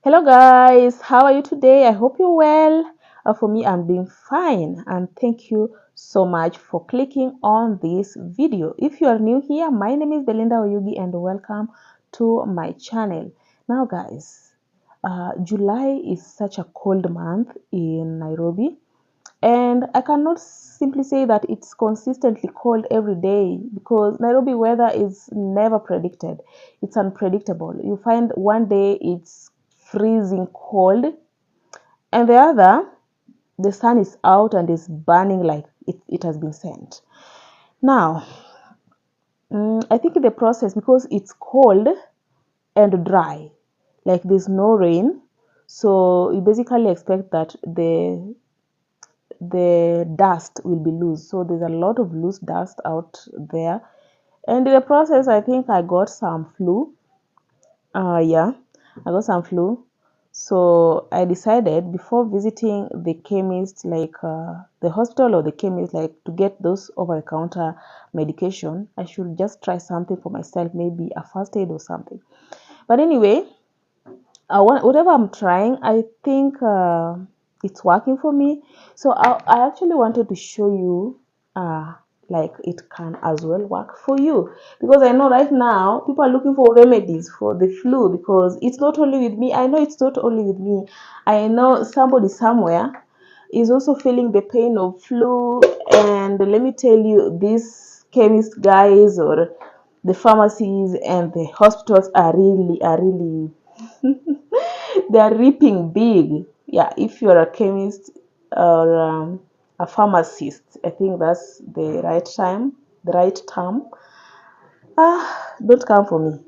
Hello guys, how are you today? I hope you're well. For me, I'm doing fine, and thank you so much for clicking on this video. If you are new here, my name is Belinda Oyugi and welcome to my channel. Now guys, July is such a cold month in Nairobi, and I cannot simply say that it's consistently cold every day because Nairobi weather is never predicted. It's unpredictable. You find one day it's freezing cold, and the other, the sun is out and is burning like it has been sent. Now, I think the process, because it's cold and dry, like there's no rain, so you basically expect that the dust will be loose. So there's a lot of loose dust out there. And in the process, I think I got some flu. Yeah, I got some flu. So I decided before visiting the chemist, like the hospital or the chemist, like to get those over-the-counter medication, I should just try something for myself, maybe a first aid or something. But anyway, whatever I'm trying, I think it's working for me. So I actually wanted to show you like it can as well work for you, because I know right now people are looking for remedies for the flu, because it's not only with me. I know it's not only with me. I know somebody somewhere is also feeling the pain of flu. And let me tell you, these chemist guys or the pharmacies and the hospitals are really they are reaping big. Yeah, if you're a chemist or a pharmacist, I think that's the right term. Don't come for me.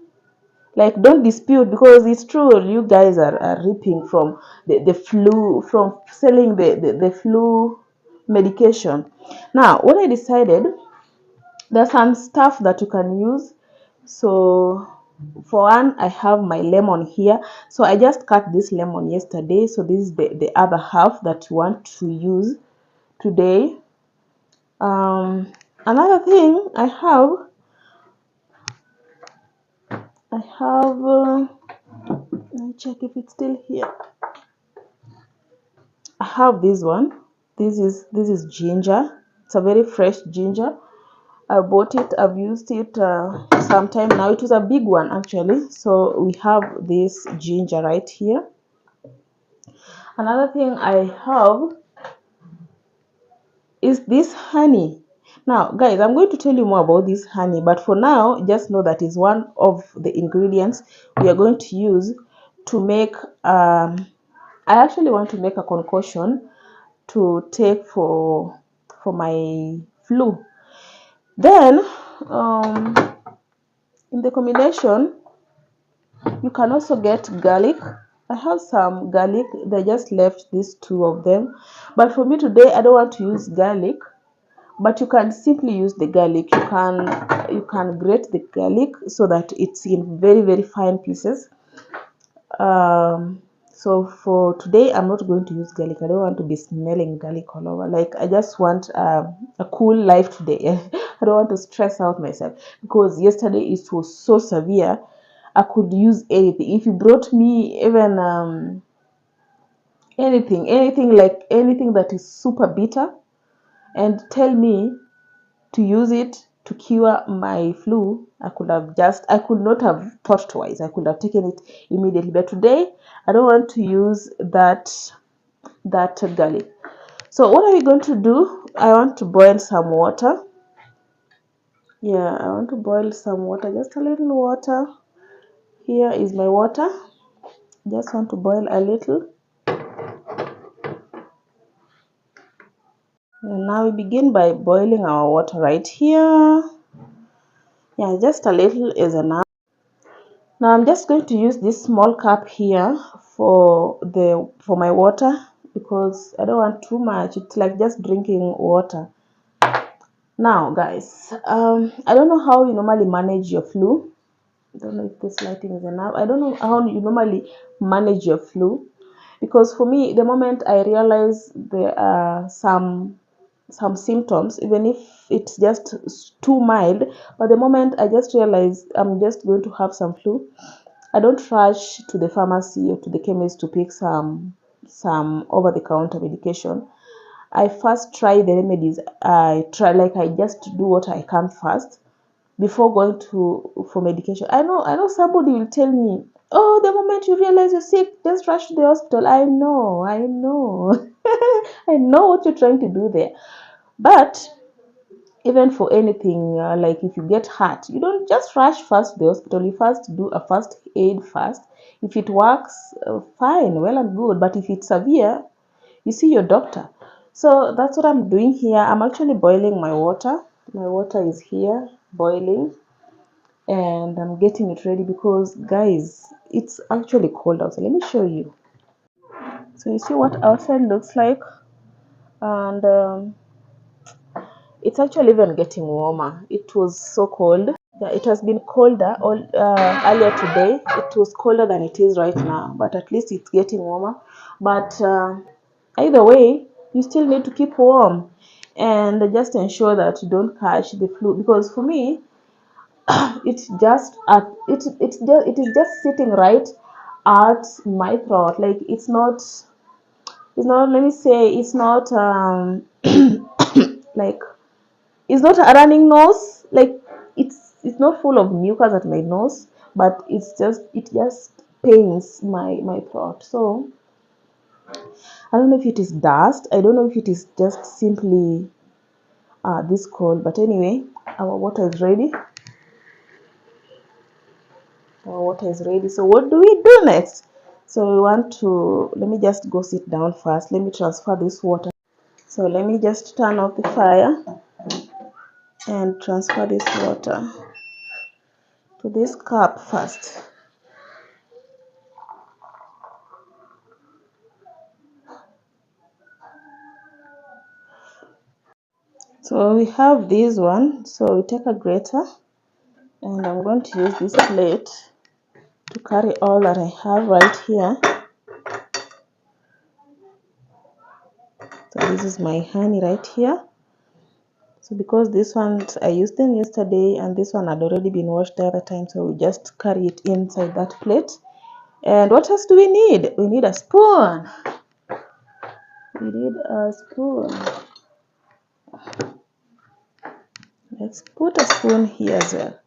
Like, don't dispute, because it's true. You guys are reaping from the flu, from selling the flu medication. Now, what I decided, there's some stuff that you can use. So for one, I have my lemon here. So I just cut this lemon yesterday, so this is the other half that you want to use today. Another thing I have let me check if it's still here. I have this one. This is ginger. It's a very fresh ginger. I bought it. I've used it sometime now. It was a big one actually. So we have this ginger right here. Another thing I have is this honey. Now, guys, I'm going to tell you more about this honey, but for now, just know that is one of the ingredients we are going to use to make. I actually want to make a concoction to take for my flu. Then, um, in the combination, you can also get garlic. I have some garlic. They just left these two of them. But for me today, I don't want to use garlic. But you can simply use the garlic. You can grate the garlic so that it's in very fine pieces. So for today, I'm not going to use garlic. I don't want to be smelling garlic all over. Like, I just want a cool life today. I don't want to stress out myself, because yesterday it was so severe. I could use anything. If you brought me even anything that is super bitter, and tell me to use it to cure my flu, I could not have thought twice. I could have taken it immediately. But today, I don't want to use that garlic. So what are we going to do? I want to boil some water. Yeah, I want to boil some water, just a little water. Here is my water. Just want to boil a little. And now we begin by boiling our water right here. Yeah, just a little is enough. Now I'm just going to use this small cup here for my water, because I don't want too much. It's like just drinking water. Now guys, I don't know how you normally manage your flu. I don't know if this lighting is enough. I don't know how you normally manage your flu, because for me, the moment I realize there are some symptoms, even if it's just too mild, but the moment I just realize I'm just going to have some flu, I don't rush to the pharmacy or to the chemist to pick some over-the-counter medication. I first try the remedies. I just do what I can first before going to for medication. I know somebody will tell me, oh, the moment you realize you're sick, just rush to the hospital. I know. I know what you're trying to do there. But even for anything, like if you get hurt, you don't just rush first to the hospital. You first do a first aid first. If it works, fine, well and good. But if it's severe, you see your doctor. So that's what I'm doing here. I'm actually boiling my water. My water is here boiling, and I'm getting it ready because, guys, it's actually cold outside. Let me show you. So you see what outside looks like, and it's actually even getting warmer. It was so cold. Yeah, it has been colder earlier today. It was colder than it is right now, but at least it's getting warmer. But either way, you still need to keep warm and just ensure that you don't catch the flu. Because for me, it is just sitting right at my throat. Like it's not. Let me say it's not like it's not a running nose. Like it's not full of mucus at my nose, but it just pains my throat. So I don't know if it is dust. I don't know if it is just simply this cold. But anyway, our water is ready. Our water is ready. So what do we do next? So we want to, let me just go sit down first. Let me transfer this water. So let me just turn off the fire and transfer this water to this cup first. So we have this one. So we take a grater, and I'm going to use this plate to carry all that I have right here. So this is my honey right here. So because this one I used them yesterday and this one had already been washed the other time, so we just carry it inside that plate. And what else do we need? We need a spoon. We need a spoon. Let's put a spoon here as well.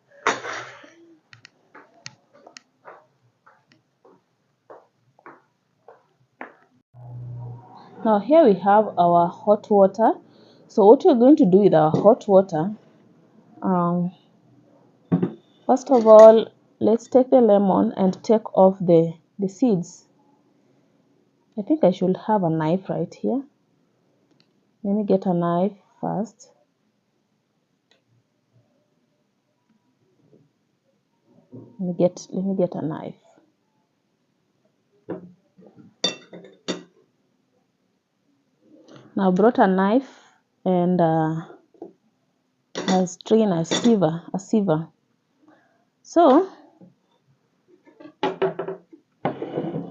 Now here we have our hot water. So what we're going to do with our hot water, first of all, let's take the lemon and take off the seeds. I think I should have a knife right here. Let me get a knife first. Let me get a knife. Now I brought a knife and a string, a sieve. So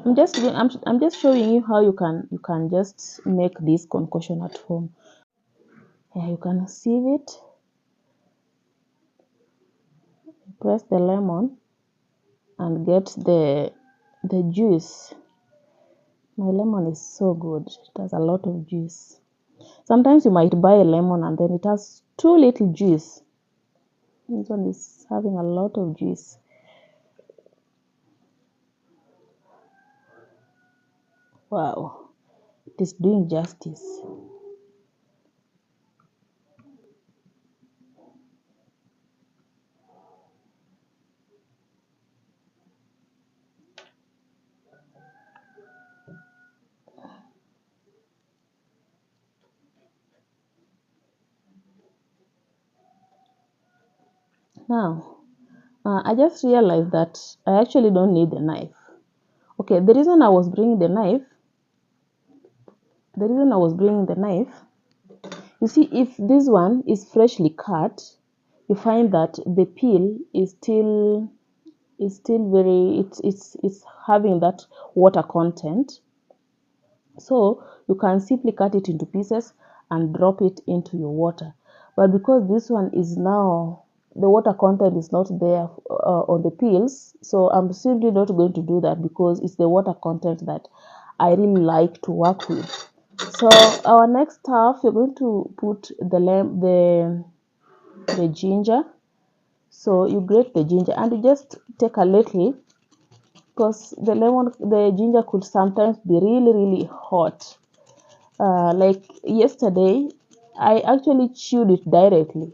I'm just showing you how you can just make this concoction at home. Yeah, you can sieve it. Press the lemon and get the juice. My lemon is so good. It has a lot of juice. Sometimes you might buy a lemon and then it has too little juice. This one is having a lot of juice. Wow, it is doing justice. Now, I just realized that I actually don't need the knife. Okay, the reason I was bringing the knife, you see, if this one is freshly cut, you find that the peel is still very, it's having that water content. So you can simply cut it into pieces and drop it into your water. But because this one is now the water content is not there on the peels, so I'm simply not going to do that because it's the water content that I really like to work with. So our next stuff, you're going to put the ginger. So you grate the ginger and you just take a little, because the ginger could sometimes be really hot. Like yesterday, I actually chewed it directly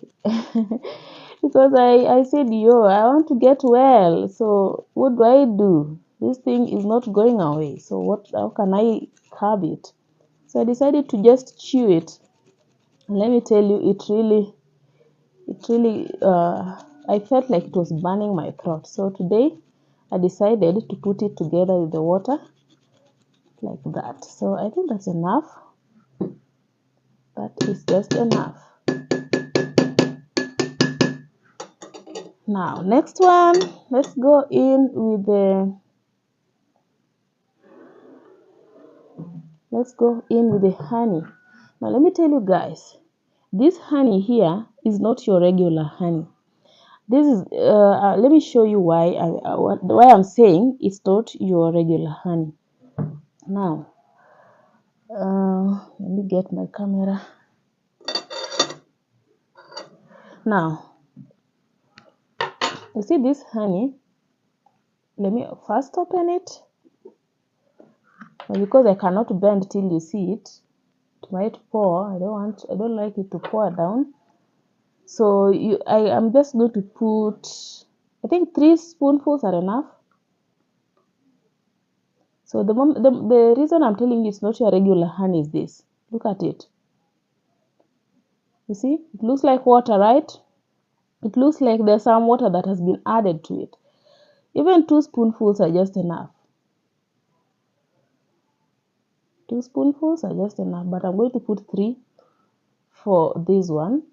because I said, yo, I want to get well. So what do I do? This thing is not going away. So how can I curb it? So I decided to just chew it. And let me tell you, I felt like it was burning my throat. So today I decided to put it together with the water like that. So I think that's enough. That is just enough. Now, next one, let's go in with the honey. Now, let me tell you guys, this honey here is not your regular honey. This is let me show you why I'm saying it's not your regular honey. Now, let me get my camera. Now, you see this honey? Let me first open it. Because I cannot bend till you see it. It might pour. I don't like it to pour down. So I'm just going to put, I think 3 spoonfuls are enough. So the reason I'm telling you it's not your regular honey is this. Look at it. You see, it looks like water, right? It looks like there's some water that has been added to it. Even 2 spoonfuls are just enough. 2 spoonfuls are just enough, but I'm going to put 3 for this one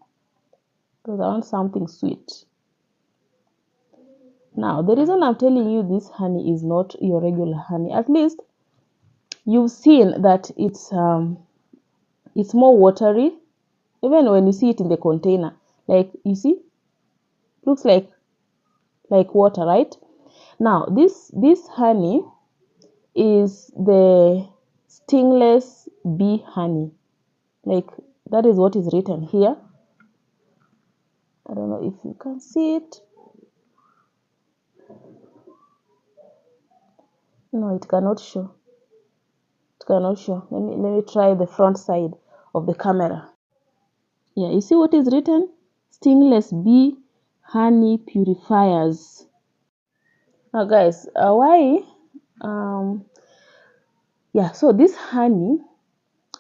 because I want something sweet. Now, the reason I'm telling you this honey is not your regular honey, at least you've seen that it's more watery, even when you see it in the container. Like, you see, looks like water, right? Now, this honey is the Stingless bee honey. Like, that is what is written here. I don't know if you can see it. No, it cannot show. It cannot show. Let me try the front side of the camera. Yeah, you see what is written? Stingless bee honey purifiers. Now, guys, why? Yeah, so this honey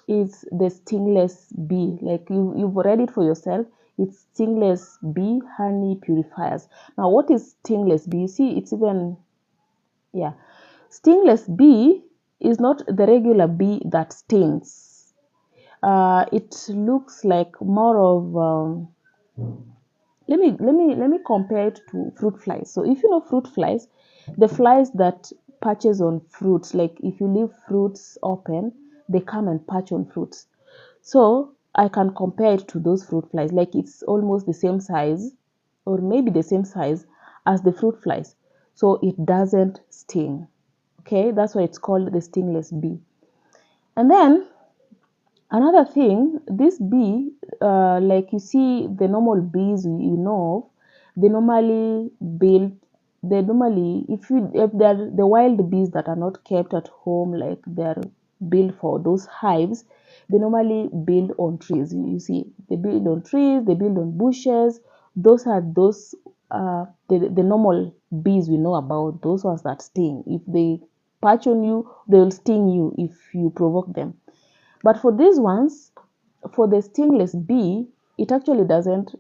is the stingless bee. Like you've read it for yourself. It's stingless bee honey purifiers. Now, what is stingless bee? You see, it's even, yeah. Stingless bee is not the regular bee that stings. It looks like more of let me compare it to fruit flies. So if you know fruit flies, the flies that perches on fruits, like if you leave fruits open, they come and perch on fruits. So I can compare it to those fruit flies, like it's almost the same size, or maybe the same size as the fruit flies. So it doesn't sting. Okay, that's why it's called the stingless bee. And then another thing, this bee, like you see the normal bees you know, they normally build, if they're the wild bees that are not kept at home, like they're built for those hives, they normally build on trees. You see, they build on trees, they build on bushes. Those are the normal bees we know about, those ones that sting. If they perch on you, they will sting you if you provoke them. But for these ones, for the stingless bee, it actually doesn't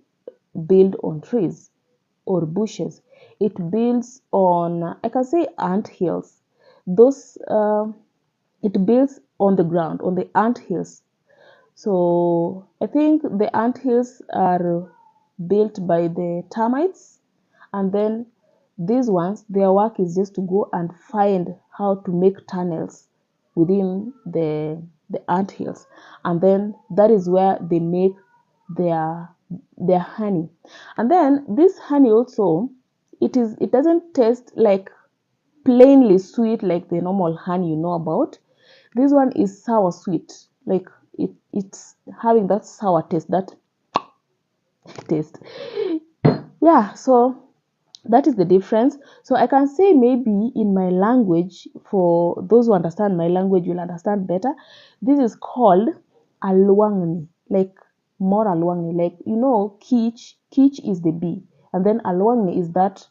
build on trees or bushes. It builds on, I can say, ant hills. Those it builds on the ground, on the ant hills. So I think the ant hills are built by the termites, and then these ones, their work is just to go and find how to make tunnels within the ant hills, and then that is where they make their their honey. And then this honey also, it doesn't taste like plainly sweet like the normal honey you know about. This one is sour sweet, like it's having that sour taste, that taste. Yeah, so that is the difference. So I can say maybe in my language, for those who understand my language will understand better, this is called alwangni, like more alwangni, like kich is the bee, and then alwangni is that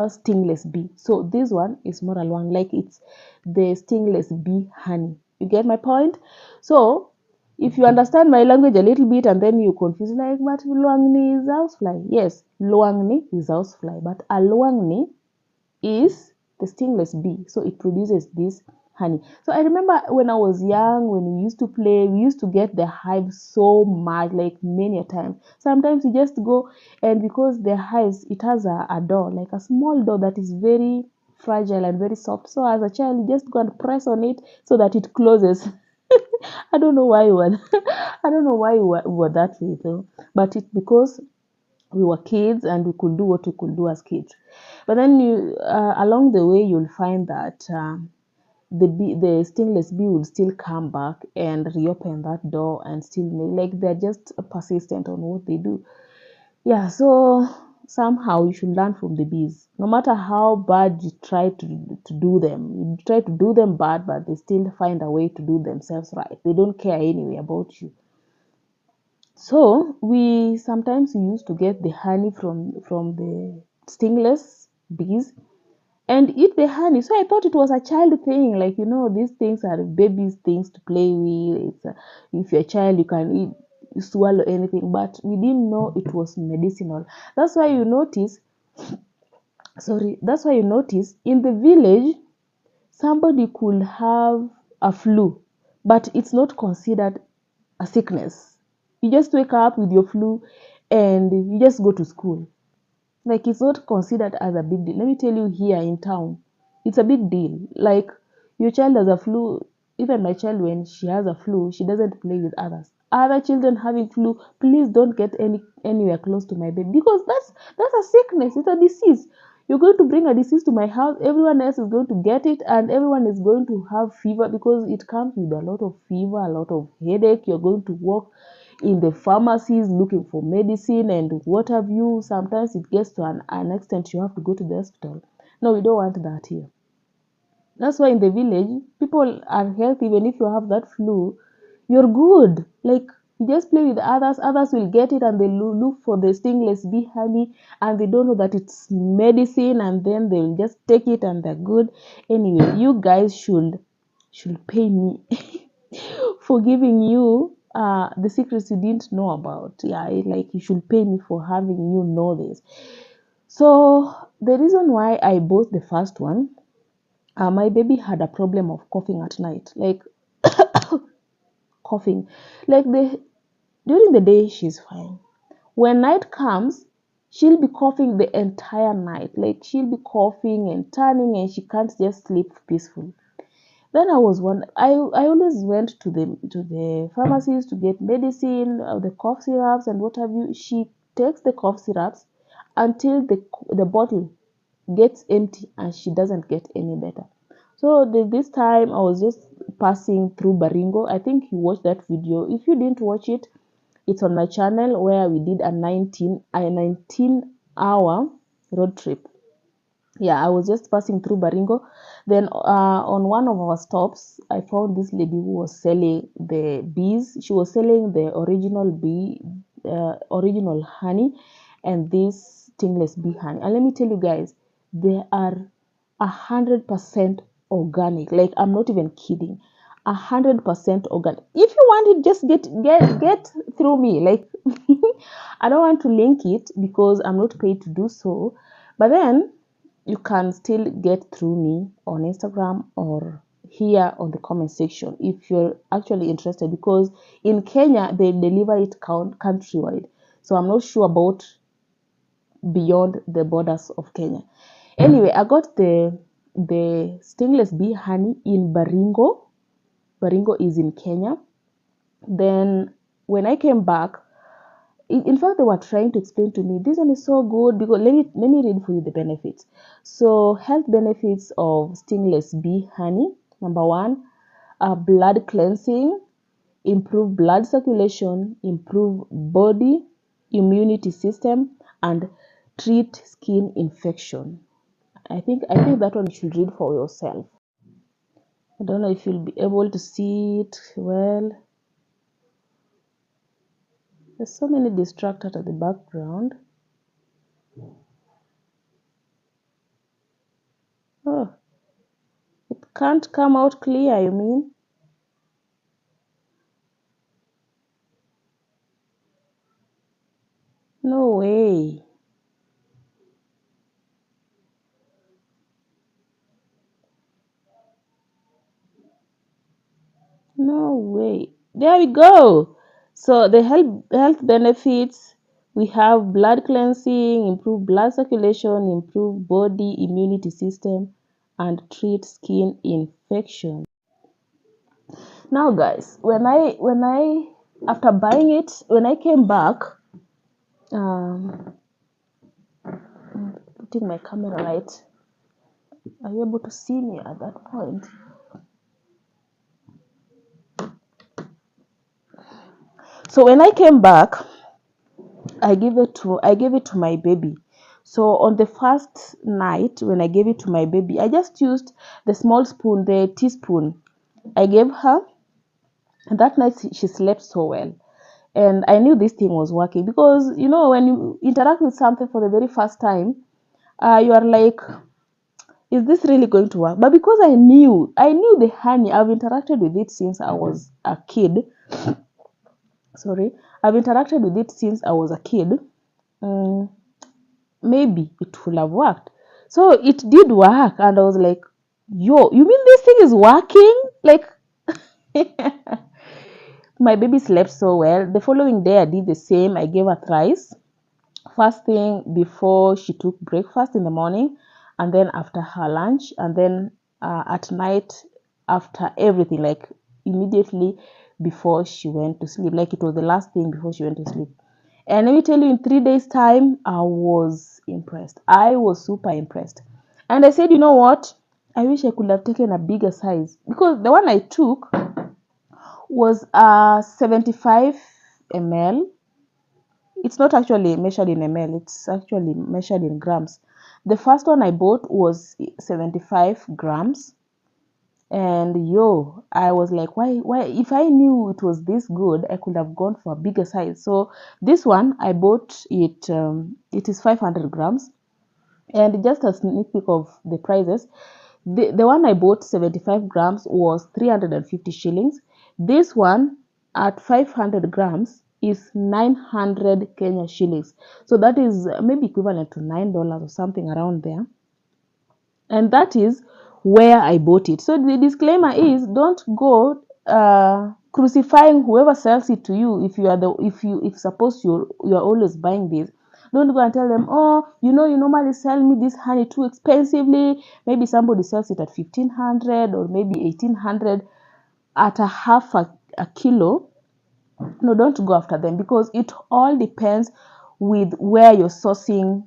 stingless bee. So this one is more alwang, like it's the stingless bee honey. You get my point? So if you understand my language a little bit and then you confuse, like, but luangni is housefly. Yes, luangni is housefly, but alwangni is the stingless bee. So it produces this honey. So I remember when I was young, when we used to play, we used to get the hive so much, like many a time. Sometimes you just go, and because the hives, it has a door, like a small door that is very fragile and very soft. So as a child, you just go and press on it so that it closes. I don't know why we were, I don't know why we were that way though, but it's because we were kids and we could do what we could do as kids. But then along the way, you'll find that the stingless bee will still come back and reopen that door and still make, like they're just persistent on what they do. Yeah, so somehow you should learn from the bees. No matter how bad you try to do them, you try to do them bad, but they still find a way to do themselves right. They don't care anyway about you. So we sometimes used to get the honey from the stingless bees and eat the honey. So I thought it was a child thing, like these things are babies' things to play with. If you're a child, you can eat, swallow anything, but we didn't know it was medicinal. That's why you notice. Sorry, that's why you notice in the village somebody could have a flu, but it's not considered a sickness. You just wake up with your flu and you just go to school. Like it's not considered as a big deal. Let me tell you, here in town, it's a big deal. Like your child has a flu, even my child, when she has a flu, she doesn't play with others. Other children having flu, please don't get anywhere close to my baby, because that's a sickness, it's a disease. You're going to bring a disease to my house, everyone else is going to get it, and everyone is going to have fever, because it comes with a lot of fever, a lot of headache. You're going to walk in the pharmacies looking for medicine and what have you. Sometimes it gets to an extent you have to go to the hospital. No, we don't want that here. That's why in the village, people are healthy. Even if you have that flu, you're good. Like, you just play with others, others will get it and they look for the stingless bee honey and they don't know that it's medicine, and then they will just take it and they're good. Anyway, you guys should pay me for giving you the secrets you didn't know about. Yeah, like you should pay me for having you know this. So the reason why I bought the first one, my baby had a problem of coughing at night, like coughing, like the during the day she's fine. When night comes, she'll be coughing the entire night, like she'll be coughing and turning, and she can't just sleep peacefully. Then I was one. I always went to the pharmacies to get medicine, the cough syrups and what have you. She takes the cough syrups until the bottle gets empty and she doesn't get any better. So this time I was just passing through Baringo. I think you watched that video. If you didn't watch it, it's on my channel where we did a 19-hour road trip. Yeah, I was just passing through Baringo. Then on one of our stops, I found this lady who was selling the bees. She was selling the original original honey, and this stingless bee honey. And let me tell you guys, they are 100% organic. Like, I'm not even kidding. 100% organic. If you want it, just get through me. Like, I don't want to link it because I'm not paid to do so. But then you can still get through me on Instagram or here on the comment section if you're actually interested, because in Kenya they deliver it countrywide. So I'm not sure about beyond the borders of Kenya. Anyway, I got the stingless bee honey in Baringo. Baringo is in Kenya. Then when I came back, in fact, they were trying to explain to me this one is so good because let me read for you the benefits. So health benefits of stingless bee honey. Number one, blood cleansing, improve blood circulation, improve body immunity system, and treat skin infection. I think that one you should read for yourself. I don't know if you'll be able to see it well. There's so many distractors at the background. Oh, it can't come out clear, you mean? No way. No way. There we go. So the health benefits, we have blood cleansing, improve blood circulation, improve body immunity system, and treat skin infection. Now, guys, when I after buying it, when I came back, um, putting my camera right, are you able to see me at that point? So when I came back, I gave it to my baby. So on the first night when I gave it to my baby, I just used the small spoon, the teaspoon. I gave her, and that night she slept so well. And I knew this thing was working because when you interact with something for the very first time, you are like, is this really going to work? But because I knew the honey, I've interacted with it since I was a kid. Sorry, I've interacted with it since I was a kid. Mm, Maybe it will have worked. So it did work, and I was like, yo, you mean this thing is working? Like, my baby slept so well. The following day, I did the same. I gave her thrice. First thing before she took breakfast in the morning, and then after her lunch, and then at night after everything, like immediately before she went to sleep. Like it was the last thing before she went to sleep. And let me tell you, in 3 days' time, I was impressed. I was super impressed. And I said, you know what? I wish I could have taken a bigger size because the one I took was 75 ml. It's not actually measured in ml, it's actually measured in grams. The first one I bought was 75 grams. And I was like, why? If I knew it was this good, I could have gone for a bigger size. So this one I bought it. It is 500 grams, and just a sneak peek of the prices. The one I bought 75 grams was 350 shillings. This one at 500 grams is 900 Kenya shillings. So that is maybe equivalent to $9 or something around there. And that is where I bought it. So the disclaimer is, don't go crucifying whoever sells it to you. If suppose you're always buying this, don't go and tell them, oh, you normally sell me this honey too expensively. Maybe somebody sells it at 1,500 or maybe 1,800 at a half a kilo. No, don't go after them because it all depends with where you're sourcing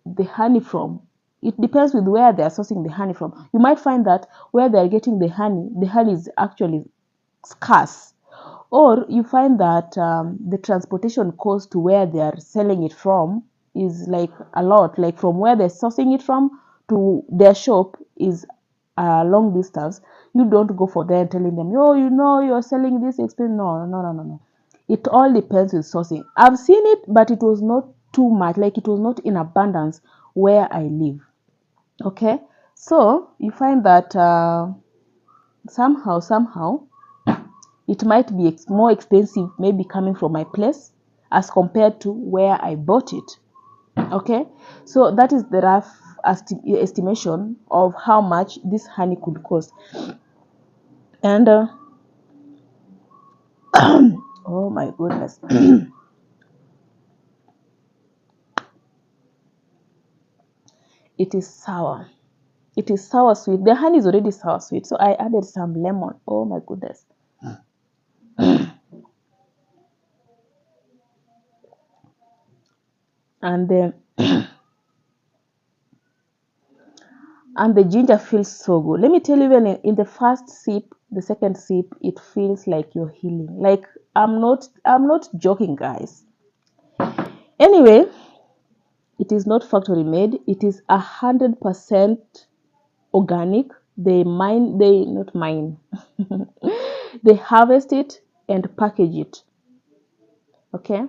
the honey from. It depends with where they are sourcing the honey from. You might find that where they are getting the honey is actually scarce. Or you find that the transportation cost to where they are selling it from is like a lot. Like from where they're sourcing it from to their shop is a long distance. You don't go for them telling them, oh, you're selling this expensive. No, no, no, no, no. It all depends with sourcing. I've seen it, but it was not too much. Like it was not in abundance where I live. Okay, so you find that somehow it might be more expensive, maybe coming from my place as compared to where I bought it. Okay, so that is the rough estimation of how much this honey could cost. And oh my goodness. It is sour. It is sour sweet. The honey is already sour sweet, so I added some lemon. Oh my goodness. and then and the ginger feels so good. Let me tell you, when in the first sip, the second sip, it feels like you're healing. Like, I'm not joking, guys. Anyway, it is not factory made. It is 100% organic. They not mine. They harvest it and package it. Okay,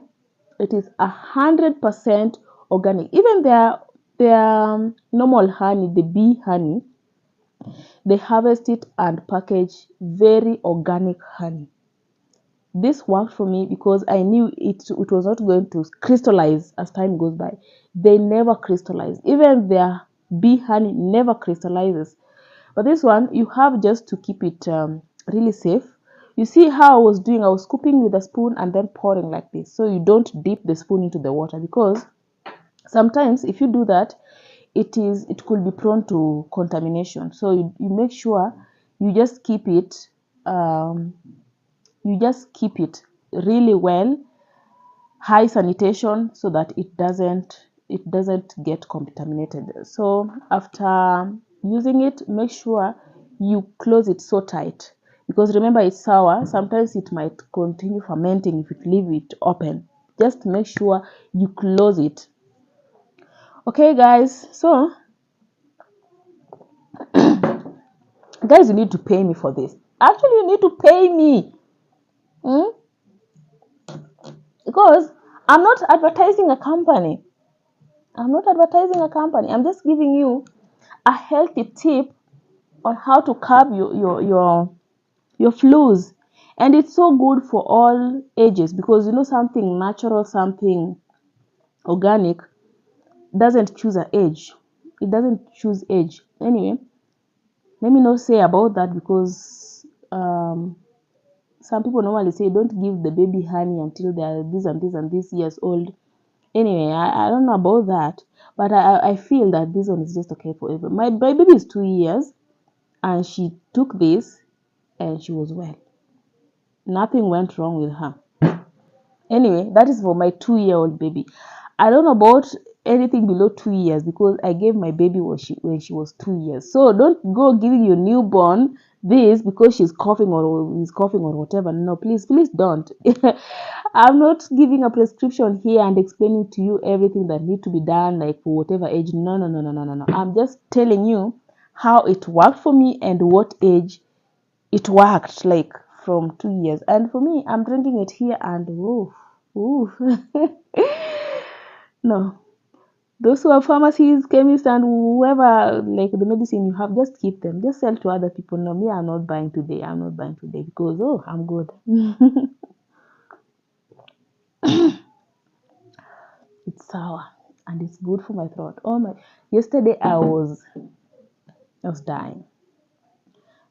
it is 100% organic. Even their normal honey, the bee honey, they harvest it and package very organic honey. This worked for me because I knew it was not going to crystallize as time goes by. They never crystallize. Even their bee honey never crystallizes. But this one, you have just to keep it really safe. You see how I was doing? I was scooping with a spoon and then pouring like this. So you don't dip the spoon into the water, because sometimes if you do that, it could be prone to contamination. So you make sure you just keep it um, you just keep it really well, high sanitation, so that it doesn't get contaminated. So after using it, make sure you close it so tight, because remember, it's sour. Sometimes it might continue fermenting if you leave it open. Just make sure you close it. Okay, guys. So guys, you need to pay me for this. Actually, you need to pay me. Hmm? Because I'm not advertising a company. I'm just giving you a healthy tip on how to curb your flus. And it's so good for all ages, because something natural, something organic doesn't choose an age. It doesn't choose age. Anyway, let me not say about that, because some people normally say don't give the baby honey until they are this and this and this years old. Anyway, I don't know about that, but I feel that this one is just okay for everyone. My baby is 2 years, and she took this and she was well. Nothing went wrong with her. Anyway, that is for my 2-year-old baby. I don't know about anything below 2 years, because I gave my baby when she was 2 years. So don't go giving your newborn this because she's coughing or is coughing or whatever. No, please don't. I'm not giving a prescription here and explaining to you everything that need to be done, like for whatever age. No, no, no, no, no, no, no. I'm just telling you how it worked for me and what age it worked, like from 2 years. And for me, I'm drinking it here, and whoa, whoa. No, those who are pharmacies, chemists, and whoever, like the medicine you have, just keep them. Just sell to other people. No, me, I'm not buying today. I'm not buying today, because I'm good. It's sour and it's good for my throat. Oh my! Yesterday I was dying.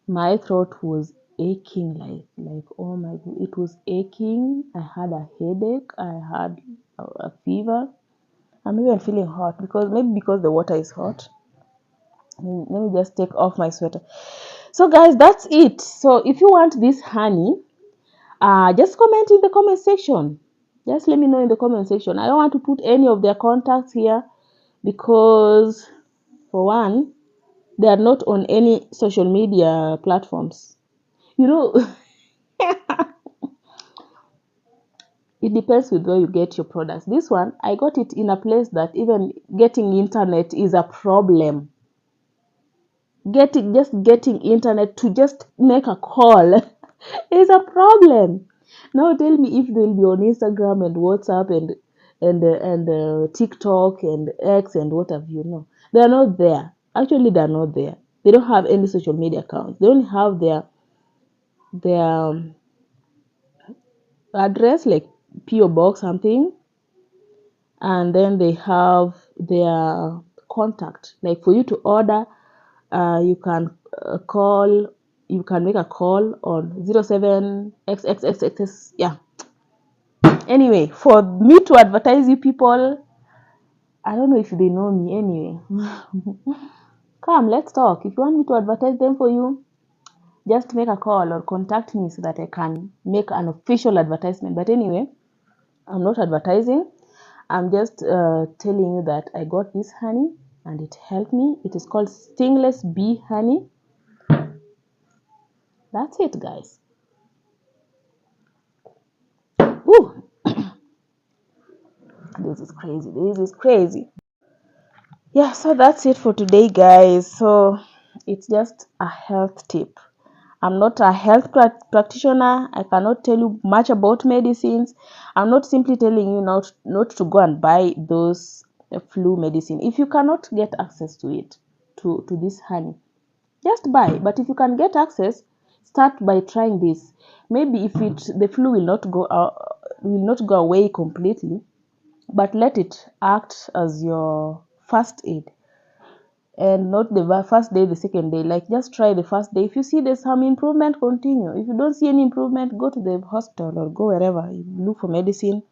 My throat was aching, like oh my god, it was aching. I had a headache. I had a fever. I'm even feeling hot, because the water is hot. Let me just take off my sweater. So guys, that's it. So if you want this honey, just comment in the comment section. Just let me know in the comment section. I don't want to put any of their contacts here, because for one, they are not on any social media platforms. You know, it depends with where you get your products. This one, I got it in a place that even getting internet is a problem. Getting internet to just make a call is a problem. Now tell me if they'll be on Instagram and WhatsApp and TikTok and X and what have you. No, they are not there. Actually, they are not there. They don't have any social media accounts. They only have their address, like PO box something, and then they have their contact. Like for you to order, you can call. You can make a call on 07XXXX. Yeah. Anyway, for me to advertise you people, I don't know if they know me. Anyway, come, let's talk. If you want me to advertise them for you, just make a call or contact me so that I can make an official advertisement. But anyway, I'm not advertising. I'm just telling you that I got this honey and it helped me. It is called Stingless bee honey. That's it, guys. Woo! This is crazy. This is crazy. Yeah, so that's it for today, guys. So it's just a health tip. I'm not a health practitioner. I cannot tell you much about medicines. I'm not simply telling you not to go and buy those flu medicine. If you cannot get access to it, to this honey, just buy. But if you can get access, start by trying this. Maybe if the flu will not go away completely, but let it act as your first aid, and not the first day, the second day. Like, just try the first day. If you see there's some improvement, continue. If you don't see any improvement, go to the hospital or go wherever you look for medicine.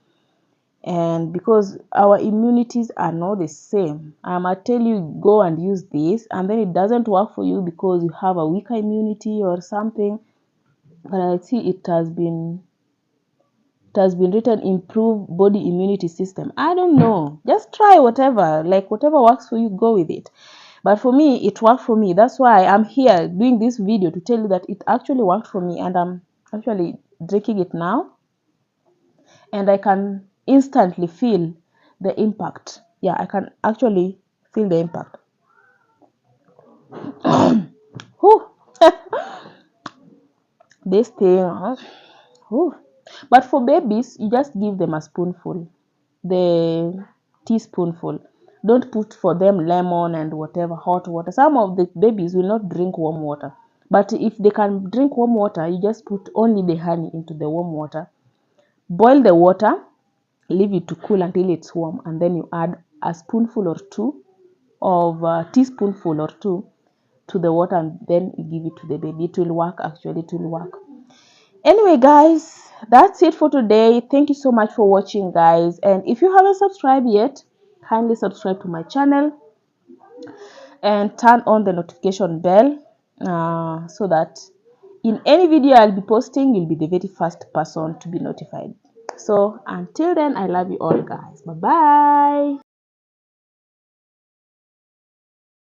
And because our immunities are not the same, I might tell you go and use this, and then it doesn't work for you because you have a weaker immunity or something. But I see it has been written improve body immunity system. I don't know, just try whatever, like whatever works for you, go with it. But for me, it worked for me. That's why I'm here doing this video, to tell you that it actually worked for me, and I'm actually drinking it now, and I can instantly feel the impact. Yeah, I can actually feel the impact. Whew. This thing, whew. But for babies, you just give them a spoonful, the teaspoonful. Don't put for them lemon and whatever hot water. Some of the babies will not drink warm water, but if they can drink warm water, you just put only the honey into the warm water, boil the water, leave it to cool until it's warm, and then you add a spoonful or two of teaspoonful or two to the water, and then you give it to the baby. It will work. Actually, it will work. Anyway, guys, that's it for today. Thank you so much for watching, guys. And if you haven't subscribed yet, kindly subscribe to my channel and turn on the notification bell, so that in any video I'll be posting, you'll be the very first person to be notified. So until then, I love you all, guys. Bye bye.